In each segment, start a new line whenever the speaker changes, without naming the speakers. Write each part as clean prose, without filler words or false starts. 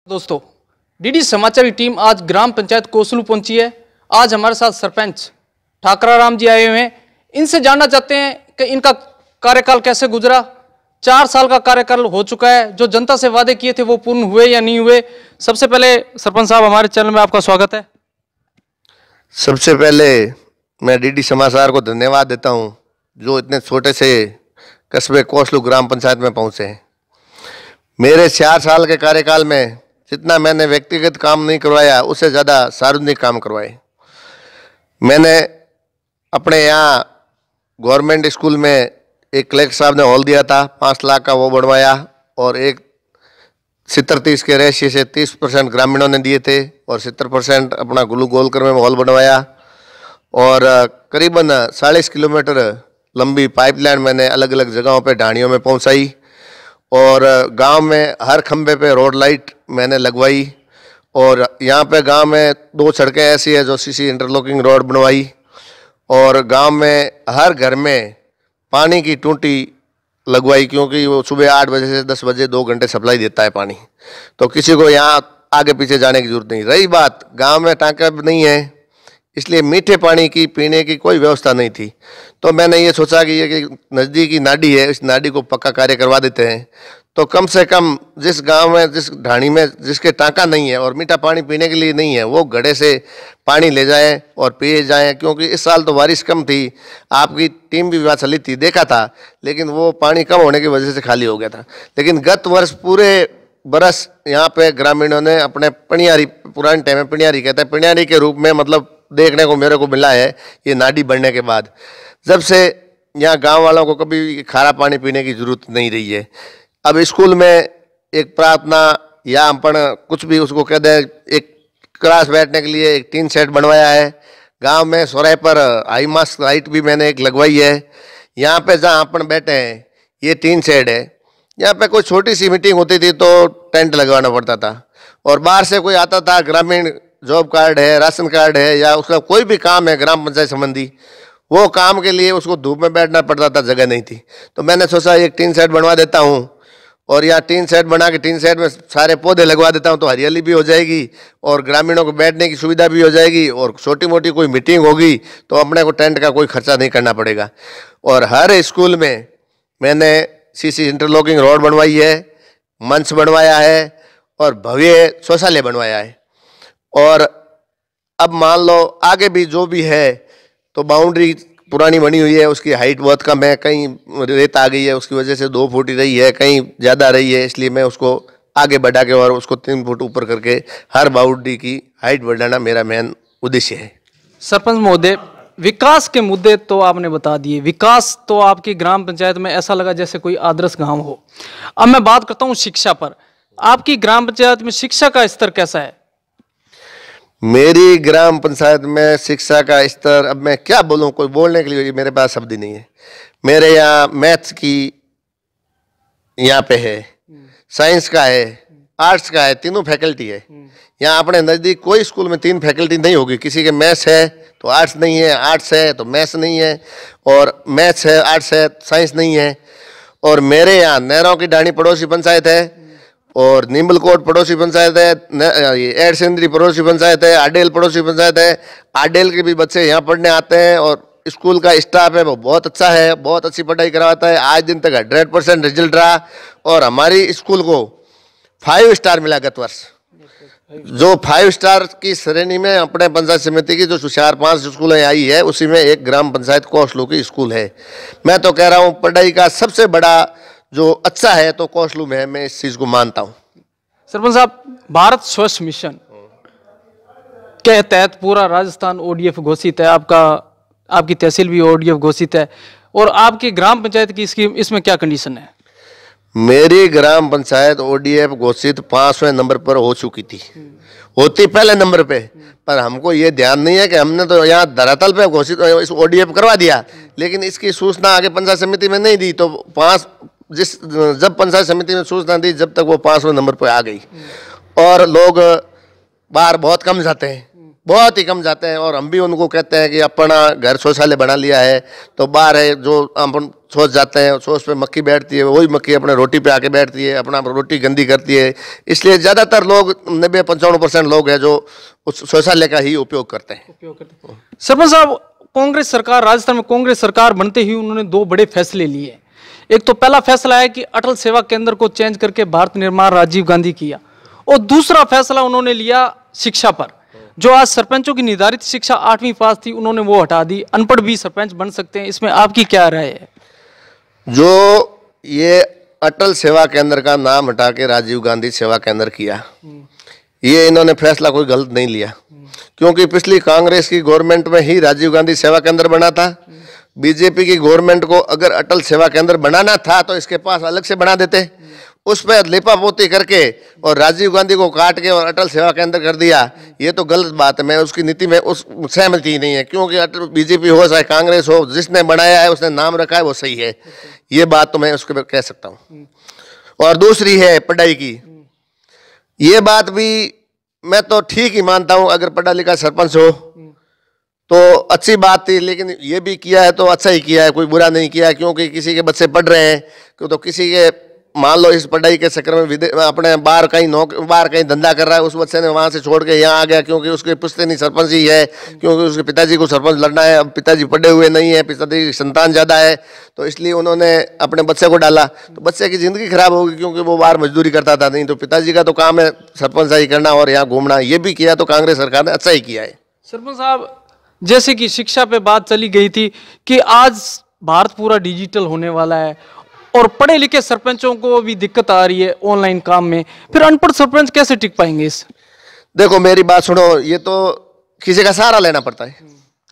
दोस्तों, डीडी समाचार की टीम आज ग्राम पंचायत कोसलू पहुंची है। आज हमारे साथ सरपंच ठाकरा राम जी आए हुए हैं। इनसे जानना चाहते हैं कि इनका कार्यकाल कैसे गुजरा। 4 साल का कार्यकाल हो चुका है। जो जनता से वादे किए थे वो पूर्ण हुए या नहीं हुए। सबसे पहले सरपंच साहब, हमारे चैनल में आपका स्वागत है।
सबसे पहले मैं डीडी समाचार को धन्यवाद देता हूं, जो इतने छोटे से कस्बे कोसलू ग्राम पंचायत में पहुंचे हैं। मेरे 4 साल के कार्यकाल में जितना मैंने व्यक्तिगत काम नहीं करवाया, उससे ज़्यादा सार्वजनिक काम करवाए। मैंने अपने यहाँ गवर्नमेंट स्कूल में एक कलेक्टर साहब ने हॉल दिया था, 5 लाख का, वो बनवाया। और एक 70-30 के रेशियो से 30% ग्रामीणों ने दिए थे और 70% अपना गुलू गोलकर में हॉल बनवाया। और करीबन 40 किलोमीटर लंबी पाइपलाइन मैंने अलग अलग जगहों पे ढाणियों में पहुंचाई। और गांव में हर खंबे पे रोड लाइट मैंने लगवाई। और यहाँ पे गांव में 2 सड़कें ऐसी है जो सीसी इंटरलॉकिंग रोड बनवाई। और गांव में हर घर में पानी की टूटी लगवाई, क्योंकि वो सुबह 8 बजे से 10 बजे 2 घंटे सप्लाई देता है पानी, तो किसी को यहाँ आगे पीछे जाने की जरूरत नहीं। रही बात, गांव में टाँका नहीं है, इसलिए मीठे पानी की पीने की कोई व्यवस्था नहीं थी। तो मैंने ये सोचा कि ये नज़दीकी नाडी है, इस नाडी को पक्का कार्य करवा देते हैं। तो कम से कम जिस गांव में, जिस ढाणी में जिसके टाँका नहीं है और मीठा पानी पीने के लिए नहीं है, वो घड़े से पानी ले जाएं और पिए जाएं। क्योंकि इस साल तो बारिश कम थी, आपकी टीम भी वहाँ चली थी, देखा था, लेकिन वो पानी कम होने की वजह से खाली हो गया था। लेकिन गत वर्ष पूरे बरस यहाँ पे ग्रामीणों ने अपने पिणियारी, पुराने टाइम में पिणियारी कहते हैं, पिणियारी के रूप में मतलब देखने को मेरे को मिला है। ये नाडी बनने के बाद जब से यहाँ गांव वालों को कभी खारा पानी पीने की जरूरत नहीं रही है। अब स्कूल में एक प्रार्थना या अपन कुछ भी उसको कह दें, एक क्लास बैठने के लिए एक टीन शेड बनवाया है। गांव में सोराय पर हाई मास्ट लाइट भी मैंने एक लगवाई है। यहाँ पे जहाँ अपन बैठे हैं ये टीन शेड है। यहाँ पे कोई छोटी सी मीटिंग होती थी तो टेंट लगवाना पड़ता था, और बाहर से कोई आता था, ग्रामीण जॉब कार्ड है, राशन कार्ड है, या उसका कोई भी काम है ग्राम पंचायत संबंधी, वो काम के लिए उसको धूप में बैठना पड़ता था, जगह नहीं थी। तो मैंने सोचा एक टीन शेड बनवा देता हूँ, और यहाँ टीन शेड बना के टीन शेड में सारे पौधे लगवा देता हूँ, तो हरियाली भी हो जाएगी और ग्रामीणों को बैठने की सुविधा भी हो जाएगी। और छोटी मोटी कोई मीटिंग होगी तो अपने को टेंट का कोई खर्चा नहीं करना पड़ेगा। और हर स्कूल में मैंने सीसी इंटरलॉकिंग रोड बनवाई है, मंच बनवाया है और भव्य शौचालय बनवाया है। और अब मान लो आगे भी जो भी है, तो बाउंड्री पुरानी बनी हुई है, उसकी हाइट बहुत कम है, कहीं रेत आ गई है, उसकी वजह से 2 फुट ही रही है, कहीं ज़्यादा रही है, इसलिए मैं उसको आगे बढ़ा के और उसको 3 फुट ऊपर करके हर बाउंड्री की हाइट बढ़ाना मेरा मेन उद्देश्य है।
सरपंच महोदय, विकास के मुद्दे तो आपने बता दिए। विकास तो आपकी ग्राम पंचायत में ऐसा लगा जैसे कोई आदर्श गाँव हो। अब मैं बात करता हूँ शिक्षा पर। आपकी ग्राम पंचायत में शिक्षा का स्तर कैसा है?
मेरी ग्राम पंचायत में शिक्षा का स्तर, अब मैं क्या बोलूं, कोई बोलने के लिए मेरे पास शब्द ही नहीं है। मेरे यहाँ मैथ्स की यहाँ पे है, साइंस का है, आर्ट्स का है, तीनों फैकल्टी है। यहाँ अपने नज़दीक कोई स्कूल में 3 फैकल्टी नहीं होगी। किसी के मैथ्स है तो आर्ट्स नहीं है, आर्ट्स है तो मैथ्स नहीं है, और मैथ्स है, आर्ट्स है, साइंस नहीं है। और मेरे यहाँ नहरों की ढाणी पड़ोसी पंचायत है, और नीमलकोट पड़ोसी पंचायत है, एडसेंद्री पड़ोसी पंचायत है, आडेल पड़ोसी पंचायत है। आडेल के भी बच्चे यहाँ पढ़ने आते हैं, और स्कूल का स्टाफ है वो बहुत अच्छा है, बहुत अच्छी पढ़ाई करवाता है। आज दिन तक 100% रिजल्ट रहा, और हमारी स्कूल को 5 स्टार मिला गत वर्ष। जो 5 स्टार की श्रेणी में अपने पंचायत समिति की जो 4-5 स्कूलें आई है, उसी में एक ग्राम पंचायत कोसलू की स्कूल है। मैं तो कह रहा हूँ पढ़ाई का सबसे बड़ा जो अच्छा है तो कोसलू में है, मैं इस चीज को मानता हूं।
सरपंच साहब, भारत स्वच्छ मिशन के तहत पूरा राजस्थान ODF घोषित है, आपकी तहसील भी ODF घोषित है, और आपकी ग्राम पंचायत की इसमें क्या कंडीशन है?
मेरी ग्राम पंचायत ODF घोषित 5वें नंबर पर हो चुकी थी, होती पहले नंबर पे, पर हमको ये ध्यान नहीं है कि हमने तो यहाँ धरातल पे घोषित इस ODF करवा दिया, लेकिन इसकी सूचना आगे पंचायत समिति में नहीं दी। तो जब पंचायत समिति में सूचना दी, जब तक वो 5वें नंबर पर आ गई। और लोग बाहर बहुत कम जाते हैं, बहुत ही कम जाते हैं। और हम भी उनको कहते हैं कि अपना घर शौचालय बना लिया है तो बाहर है जो अपन शौच जाते हैं, शौच पे मक्खी बैठती है, वही मक्खी अपने रोटी पे आके बैठती है, अपना रोटी गंदी करती है। इसलिए ज़्यादातर लोग 90-95% लोग हैं जो उस शौचालय का ही उपयोग करते हैं।
सरपंच साहब, कांग्रेस सरकार, राजस्थान में कांग्रेस सरकार बनते ही उन्होंने 2 बड़े फैसले लिए। एक तो पहला फैसला है कि अटल सेवा केंद्र को चेंज करके भारत निर्माण राजीव गांधी किया, और दूसरा फैसला उन्होंने लिया शिक्षा पर। जो आज सरपंचों की निर्धारित शिक्षा 8वीं पास थी, उन्होंने वो हटा दी, अनपढ़ भी सरपंच बन सकते हैं। इसमें आपकी क्या राय है?
जो ये अटल सेवा केंद्र का नाम हटा के राजीव गांधी सेवा केंद्र किया, ये इन्होंने फैसला कोई गलत नहीं लिया, क्योंकि पिछली कांग्रेस की गवर्नमेंट में ही राजीव गांधी सेवा केंद्र बना था। बीजेपी की गवर्नमेंट को अगर अटल सेवा केंद्र बनाना था तो इसके पास अलग से बना देते, उस पर लिपापोती करके और राजीव गांधी को काट के और अटल सेवा केंद्र कर दिया। ये तो गलत बात है, मैं उसकी नीति में उस सहमति ही नहीं है, क्योंकि अटल बीजेपी हो चाहे कांग्रेस हो, जिसने बनाया है उसने नाम रखा है वो सही है, ये बात तो मैं उसके पर कह सकता हूँ। और दूसरी है पढ़ाई की, ये बात भी मैं तो ठीक ही मानता हूँ, अगर पढ़ा लिखा सरपंच हो तो अच्छी बात थी, लेकिन ये भी किया है तो अच्छा ही किया है, कोई बुरा नहीं किया, क्योंकि किसी के बच्चे पढ़ रहे हैं तो किसी के मान लो इस पढ़ाई के चक्कर में अपने बाहर कहीं धंधा कर रहा है, उस बच्चे ने वहाँ से छोड़ के यहाँ आ गया, क्योंकि उसके पुश्तैनी सरपंच ही है, क्योंकि उसके पिताजी को सरपंच लड़ना है, अब पिताजी पढ़े हुए नहीं है, पिताजी की संतान ज़्यादा है, तो इसलिए उन्होंने अपने बच्चे को डाला, तो बच्चे की ज़िंदगी खराब होगी, क्योंकि वो बाहर मजदूरी करता था। नहीं तो पिताजी का तो काम है सरपंचाई करना और यहाँ घूमना, ये भी किया तो कांग्रेस सरकार ने अच्छा ही किया है।
सरपंच साहब, जैसे कि शिक्षा पे बात चली गई थी कि आज भारत पूरा डिजिटल होने वाला है और पढ़े लिखे सरपंचों को भी दिक्कत आ रही है ऑनलाइन काम में, फिर अनपढ़ सरपंच कैसे टिक पाएंगे इस?
देखो मेरी बात सुनो, ये तो किसी का सहारा लेना पड़ता है,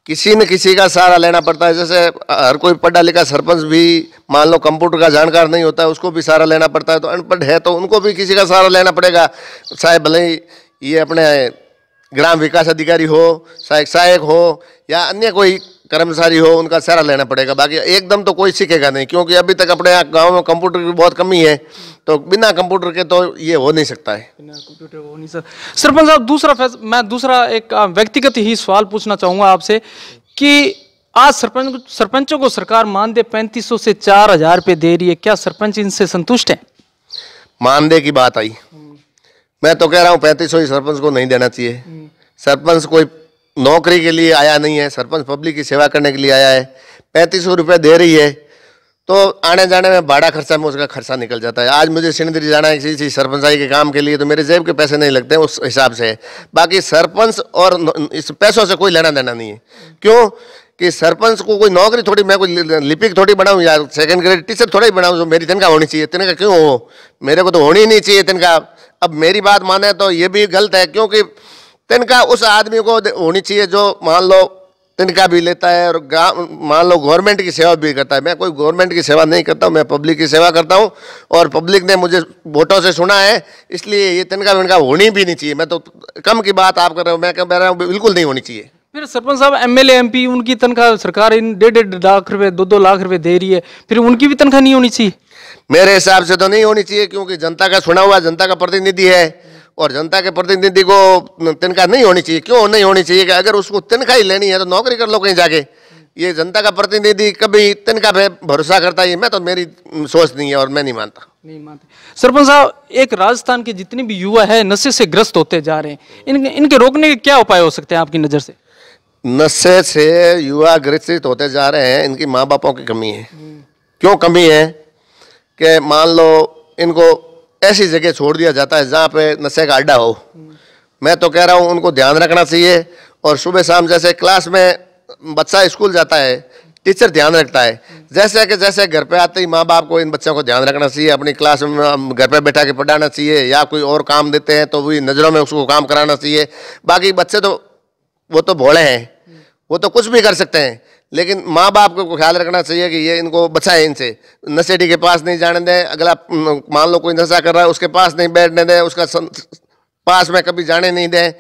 किसी न किसी का सहारा लेना पड़ता है। जैसे हर कोई पढ़ा लिखा सरपंच भी मान लो कंप्यूटर का जानकार नहीं होता है, उसको भी सहारा लेना पड़ता है, तो अनपढ़ है तो उनको भी किसी का सहारा लेना पड़ेगा, चाहे भले ही ये अपने ग्राम विकास अधिकारी हो, सहायक हो या अन्य कोई कर्मचारी हो, उनका सहारा लेना पड़ेगा। बाकी एकदम तो कोई सीखेगा नहीं, क्योंकि अभी तक अपने यहाँ गाँव में कंप्यूटर की बहुत कमी है, तो बिना कंप्यूटर के तो ये हो नहीं सकता है।
बिना कंप्यूटर हो नहीं सर। सरपंच साहब, मैं दूसरा एक व्यक्तिगत ही सवाल पूछना चाहूँगा आपसे कि आज सरपंचों को सरकार मानदेय 3500 से 4000 रुपये दे रही है, क्या सरपंच इनसे संतुष्ट हैं?
मानदेय की बात आई, मैं तो कह रहा हूँ 3500 ही सरपंच को नहीं देना चाहिए। सरपंच कोई नौकरी के लिए आया नहीं है, सरपंच पब्लिक की सेवा करने के लिए आया है। 3500 रुपये दे रही है तो आने जाने में भाड़ा खर्चा में उसका खर्चा निकल जाता है। आज मुझे सिंदरी जाना है किसी सरपंचाई के काम के लिए, तो मेरे जेब के पैसे नहीं लगते हैं उस हिसाब से। बाकी सरपंच और इस पैसों से कोई लेना देना नहीं है, क्यों कि सरपंच को कोई नौकरी थोड़ी, मैं कोई लिपिक थोड़ी बनाऊँ या सेकंड ग्रेड टीचर थोड़ा ही बनाऊँ जो मेरी तनख्वाह होनी चाहिए। तनख्वाह क्यों हो, मेरे को तो होनी ही नहीं चाहिए तनख्वाह। अब मेरी बात माने तो ये भी गलत है, क्योंकि तनख्वाह उस आदमी को होनी चाहिए जो मान लो तनख्वाह भी लेता है और मान लो गवर्नमेंट की सेवा भी करता है। मैं कोई गवर्नमेंट की सेवा नहीं करता हूँ, मैं पब्लिक की सेवा करता हूँ और पब्लिक ने मुझे वोटों से चुना है, इसलिए ये तनख्वाह होनी भी नहीं चाहिए। मैं तो कम की बात आप कर रहे हो, मैं कह रहा हूँ बिल्कुल नहीं होनी चाहिए।
फिर सरपंच साहब, एमएलए एमपी उनकी तनख्वाह सरकार 1.5 लाख रुपए 2-2 लाख रुपए दे रही है, फिर उनकी भी तनख्वाह नहीं होनी चाहिए?
मेरे हिसाब से तो नहीं होनी चाहिए, क्योंकि जनता का चुना हुआ जनता का प्रतिनिधि है और जनता के प्रतिनिधि को तनख्वाह नहीं होनी चाहिए। क्यों नहीं होनी चाहिए कि अगर उसको तनख्वाह ही लेनी है तो नौकरी कर लो कहीं जाके। ये जनता का प्रतिनिधि कभी तनख्वाह पे भरोसा करता है, मैं तो मेरी सोच नहीं है और मैं नहीं मानता।
नहीं मानते। सरपंच साहब, एक राजस्थान के जितने भी युवा है नशे से ग्रस्त होते जा रहे हैं, इनके रोकने के क्या उपाय हो सकते हैं आपकी नज़र से?
नशे से युवा ग्रसित होते जा रहे हैं, इनकी माँ बापों की कमी है। क्यों कमी है कि मान लो इनको ऐसी जगह छोड़ दिया जाता है जहाँ पे नशे का अड्डा हो। मैं तो कह रहा हूँ उनको ध्यान रखना चाहिए, और सुबह शाम जैसे क्लास में बच्चा स्कूल जाता है, टीचर ध्यान रखता है, जैसे घर पे आते ही माँ बाप को इन बच्चों को ध्यान रखना चाहिए, अपनी क्लास में घर पे बैठा के पढ़ाना चाहिए, या कोई और काम देते हैं तो वही नज़रों में उसको काम कराना चाहिए। बाकी बच्चे तो वो तो भोले हैं, वो तो कुछ भी कर सकते हैं, लेकिन माँ बाप को ख्याल रखना चाहिए कि ये इनको बचाए, इनसे नशेड़ी के पास नहीं जाने दें। अगला मान लो कोई नशा कर रहा है उसके पास नहीं बैठने दें, उसका पास में कभी जाने नहीं दें।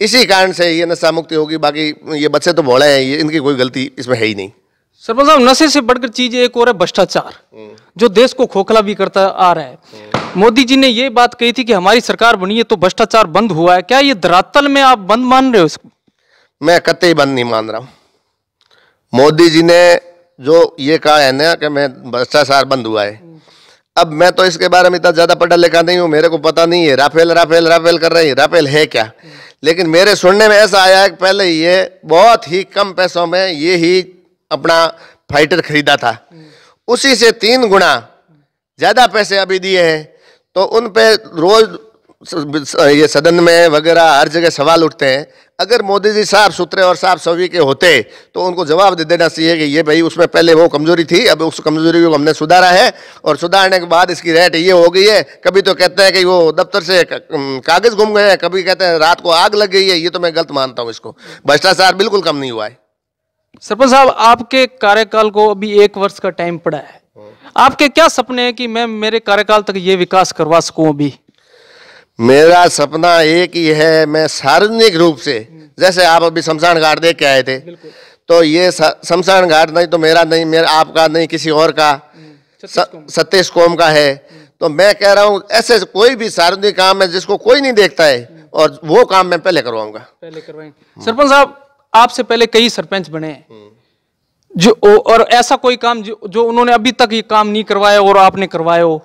इसी कारण से ये नशा मुक्ति होगी। बाकी ये बच्चे तो भोले हैं, ये इनकी कोई गलती इसमें है ही नहीं।
सरपंच साहब, नशे से बढ़कर चीज एक और है भ्रष्टाचार, जो देश को खोखला भी करता आ रहा है। मोदी जी ने ये बात कही थी कि हमारी सरकार बनी है तो भ्रष्टाचार बंद हुआ है, क्या ये धरातल में आप बंद मान रहे हो इसको?
मैं कतई बंद नहीं मान रहा हूँ। मोदी जी ने जो ये कहा है ना कि मैं भ्रष्टाचार बंद हुआ है, अब मैं तो इसके बारे में इतना ज़्यादा पढ़ा लिखा नहीं हूँ, मेरे को पता नहीं है। राफेल राफेल राफेल कर रहे हैं, राफेल है क्या? लेकिन मेरे सुनने में ऐसा आया है कि पहले ये बहुत ही कम पैसों में ये ही अपना फाइटर खरीदा था, उसी से 3 गुना ज़्यादा पैसे अभी दिए हैं। तो उन पे रोज ये सदन में वगैरह हर जगह सवाल उठते हैं। अगर मोदी जी साफ सुथरे और साफ सवी के होते तो उनको जवाब दे देना चाहिए कि ये भाई उसमें पहले वो कमजोरी थी, अब उस कमजोरी को हमने सुधारा है और सुधारने के बाद इसकी रेट ये हो गई है। कभी तो कहते हैं कि वो दफ्तर से कागज गुम गए हैं, कभी कहते हैं रात को आग लग गई है। ये तो मैं गलत मानता हूँ इसको। भ्रष्टाचार बिल्कुल कम नहीं हुआ है।
सरपंच साहब, आपके कार्यकाल को अभी 1 वर्ष का टाइम पड़ा है, आपके क्या सपने हैं कि मैं मेरे कार्यकाल तक ये विकास करवा सकूं? अभी
मेरा सपना एक ही है, मैं सार्वजनिक रूप से, जैसे आप अभी शमशान घाट देख के आए थे, तो ये शमशान घाट नहीं तो मेरा नहीं, मेरा आपका नहीं, किसी और का, सतीश कोम का है। तो मैं कह रहा हूँ ऐसे कोई भी सार्वजनिक काम है जिसको कोई नहीं देखता है, और वो काम मैं पहले करवाऊंगा। पहले
करवाएंगे। सरपंच साहब, आपसे पहले कई सरपंच बने हैं जो, और ऐसा कोई काम जो उन्होंने अभी तक ये काम नहीं करवाया और आपने करवाया हो?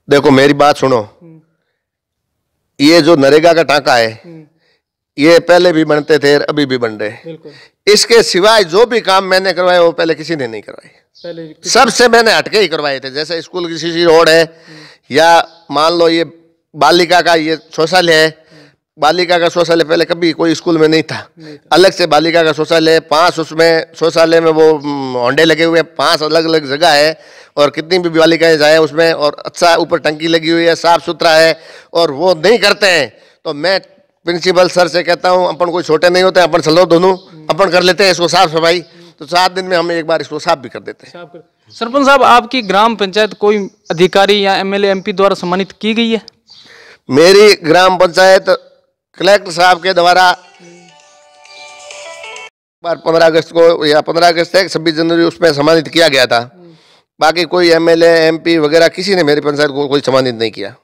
देखो मेरी बात सुनो, ये जो नरेगा का टाका है ये पहले भी बनते थे, अभी भी बन रहे। इसके सिवाय जो भी काम मैंने करवाए वो पहले किसी ने नहीं करवाए, सबसे मैंने हटके ही करवाए थे। जैसे स्कूल की सीसी रोड है, या मान लो ये बालिका का ये शौचालय है, बालिका का शौचालय पहले कभी कोई स्कूल में नहीं था, अलग से बालिका का शौचालय, 5 उसमें शौचालय में वो होंडे लगे हुए हैं, 5 अलग अलग जगह है, और कितनी भी बालिकाएं जाए उसमें, और अच्छा ऊपर टंकी लगी हुई है, साफ सुथरा है, और वो नहीं करते हैं। तो मैं प्रिंसिपल सर से कहता हूँ अपन कोई छोटे नहीं होते, अपन चलो दोनों अपन कर लेते हैं इसको साफ सफाई, तो 7 दिन में हम एक बार इसको साफ भी कर देते हैं।
सरपंच साहब, आपकी ग्राम पंचायत कोई अधिकारी या एमएलए एमपी द्वारा सम्मानित की गई है?
मेरी ग्राम पंचायत कलेक्टर साहब के द्वारा 15 अगस्त को या 15 अगस्त है 26 जनवरी उसमें सम्मानित किया गया था। बाकी कोई एमएलए एमपी वगैरह किसी ने मेरी पंचायत को कोई सम्मानित नहीं किया।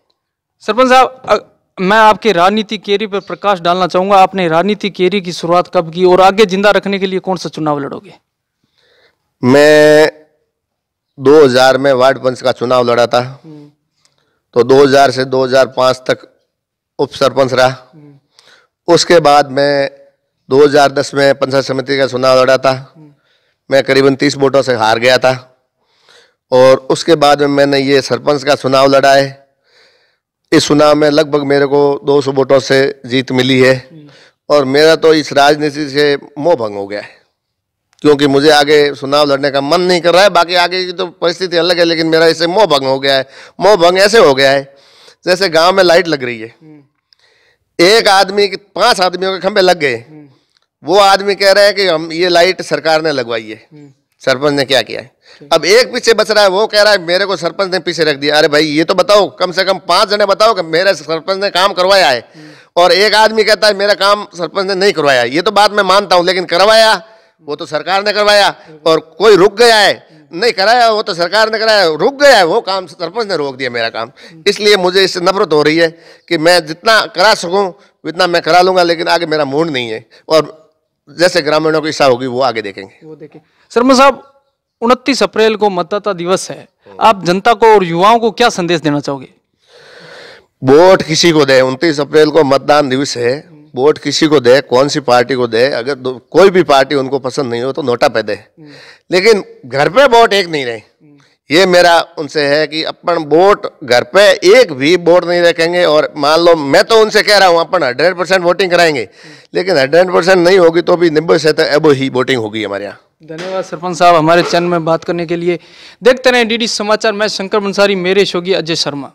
सरपंच साहब, मैं आपके राजनीति कैरियर पर प्रकाश डालना चाहूंगा। आपने राजनीति कैरियर की शुरुआत कब की और आगे जिंदा रखने के लिए कौन सा चुनाव लड़ोगे?
मैं 2000 में वार्ड पंच का चुनाव लड़ा था, तो 2000 से 2005 तक उप सरपंच रहा। उसके बाद मैं 2010 में पंचायत समिति का चुनाव लड़ा था, मैं करीबन 30 वोटों से हार गया था। और उसके बाद में मैंने ये सरपंच का चुनाव लड़ा है। इस चुनाव में लगभग मेरे को 200 वोटों से जीत मिली है, और मेरा तो इस राजनीति से मोह भंग हो गया है, क्योंकि मुझे आगे चुनाव लड़ने का मन नहीं कर रहा है। बाकी आगे की तो परिस्थिति अलग है, लेकिन मेरा इससे मोह भंग हो गया है। मोह भंग ऐसे हो गया है जैसे गांव में लाइट लग रही है, एक आदमी 5 आदमियों के खंभे लग गए, वो आदमी कह रहे हैं कि हम ये लाइट सरकार ने लगवाई है, सरपंच ने क्या किया है। अब एक पीछे बच रहा है, वो कह रहा है मेरे को सरपंच ने पीछे रख दिया। अरे भाई ये तो बताओ, कम से कम 5 जने बताओ कि मेरे सरपंच ने काम करवाया है, और एक आदमी कहता है मेरा काम सरपंच ने नहीं करवाया। ये तो बात मैं मानता हूँ, लेकिन करवाया वो तो सरकार ने करवाया, और कोई रुक गया है नहीं कराया, वो तो सरकार ने कराया, रुक गया है वो काम, सरपंच ने रोक दिया मेरा काम। इसलिए मुझे इससे नफरत हो रही है कि मैं जितना करा सकूं उतना मैं करा लूंगा, लेकिन आगे मेरा मूड नहीं है, और जैसे ग्रामीणों की इच्छा होगी वो आगे देखेंगे।
वो देखें। सरपंच साहब, 29 अप्रैल को मतदाता दिवस है, आप जनता को और युवाओं को क्या संदेश देना चाहोगे?
वोट किसी को दे, 29 अप्रैल को मतदान दिवस है, वोट किसी को दे, कौन सी पार्टी को दे। अगर कोई भी पार्टी उनको पसंद नहीं हो तो नोटा पे दे, लेकिन घर पे वोट एक नहीं रहे। ये मेरा उनसे है कि अपन वोट घर पे एक भी वोट नहीं रखेंगे। और मान लो मैं तो उनसे कह रहा हूँ अपन 100% वोटिंग कराएंगे, लेकिन 100% नहीं होगी तो भी 90% अब ही वोटिंग होगी हमारे यहाँ।
धन्यवाद सरपंच साहब हमारे चैनल में बात करने के लिए। देखते रहें डीडी समाचार। मैं शंकर बंसारी, मेरे शोगी अजय शर्मा।